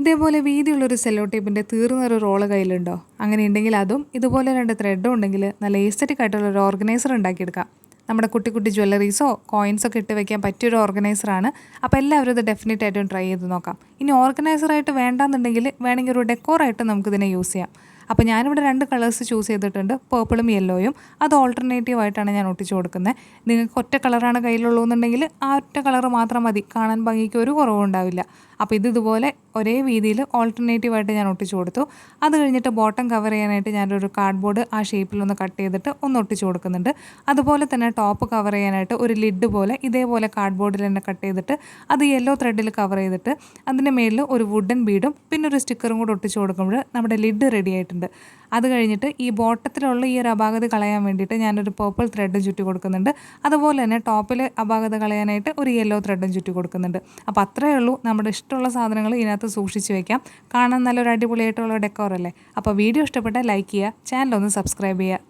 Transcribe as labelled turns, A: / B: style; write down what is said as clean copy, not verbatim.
A: ഇതേപോലെ വീതിയുള്ളൊരു Cello ടേപ്പിൻ്റെ തീർന്നൊരു role കയ്യിലുണ്ടോ? അങ്ങനെ ഉണ്ടെങ്കിൽ അതും ഇതുപോലെ 2 ത്രെഡും ഉണ്ടെങ്കിൽ നല്ല എസ്തെറ്റിക് ആയിട്ടുള്ളൊരു ഓർഗനൈസർ ഉണ്ടാക്കിയെടുക്കാം. നമ്മുടെ കുട്ടി കുട്ടി ജ്വല്ലറീസോ കോയിൻസോ ഒക്കെ ഇട്ട് വെക്കാൻ പറ്റിയൊരു ഓർഗനൈസറാണ്. അപ്പോൾ എല്ലാവരും ഇത് ഡെഫിനറ്റ് ആയിട്ടും ട്രൈ ചെയ്ത് നോക്കാം. ഇനി ഓർഗനൈസറായിട്ട് വേണ്ടാന്നുണ്ടെങ്കിൽ വേണമെങ്കിൽ ഒരു ഡെക്കോറായിട്ട് നമുക്കിതിനെ യൂസ് ചെയ്യാം. അപ്പോൾ ഞാനിവിടെ 2 കളേഴ്സ് ചൂസ് ചെയ്തിട്ടുണ്ട്, പേർപ്പിളും യെല്ലോയും. അത് ഓൾട്ടർനേറ്റീവ് ആയിട്ടാണ് ഞാൻ ഒട്ടിച്ച് കൊടുക്കുന്നത്. നിങ്ങൾക്ക് ഒറ്റ കളറാണ് കയ്യിലുള്ളൂ എന്നുണ്ടെങ്കിൽ ആ ഒറ്റ കളർ മാത്രം മതി, കാണാൻ ഭംഗിക്ക് ഒരു കുറവും ഉണ്ടാവില്ല. അപ്പോൾ ഇതുപോലെ ഒരേ വീതിയിൽ ഓൾട്ടർനേറ്റീവായിട്ട് ഞാൻ ഒട്ടിച്ച് കൊടുത്തു. അത് കഴിഞ്ഞിട്ട് ബോട്ടം കവർ ചെയ്യാനായിട്ട് ഞാനൊരു കാർഡ്ബോർഡ് ആ ഷേപ്പിലൊന്ന് കട്ട് ചെയ്തിട്ട് ഒന്ന് ഒട്ടിച്ച് കൊടുക്കുന്നുണ്ട്. അതുപോലെ തന്നെ ടോപ്പ് കവർ ചെയ്യാനായിട്ട് ഒരു ലിഡ് പോലെ ഇതേപോലെ കാർഡ്ബോർഡിൽ തന്നെ കട്ട് ചെയ്തിട്ട് അത് യെല്ലോ ത്രെഡിൽ കവർ ചെയ്തിട്ട് അതിൻ്റെ മേലിൽ ഒരു വുഡൻ ബീഡും പിന്നെ ഒരു സ്റ്റിക്കറും കൂടെ ഒട്ടിച്ച് കൊടുക്കുമ്പോൾ നമ്മുടെ ലിഡ് റെഡി ആയിട്ടുണ്ട്. അത് കഴിഞ്ഞിട്ട് ഈ ബോട്ടത്തിലുള്ള ഈ ഒരു അപാകത കളയാൻ വേണ്ടിയിട്ട് ഞാനൊരു പേർപ്പിൾ ത്രെഡും ചുറ്റി കൊടുക്കുന്നുണ്ട്. അതുപോലെ തന്നെ ടോപ്പിൽ അപാകത കളയാനായിട്ട് ഒരു യെല്ലോ ത്രെഡും ചുറ്റി കൊടുക്കുന്നുണ്ട്. അപ്പോൾ അത്രയേ ഉള്ളൂ. നമ്മുടെ ഇഷ്ടമുള്ള സാധനങ്ങൾ ഇതിനകത്ത് സൂക്ഷിച്ച് വെക്കാം. കാണാൻ നല്ലൊരു അടിപൊളിയായിട്ടുള്ള ഡെക്കോറല്ലേ. അപ്പോൾ വീഡിയോ ഇഷ്ടപ്പെട്ടാൽ ലൈക്ക് ചെയ്യുക, ചാനൽ ഒന്ന് സബ്സ്ക്രൈബ് ചെയ്യുക.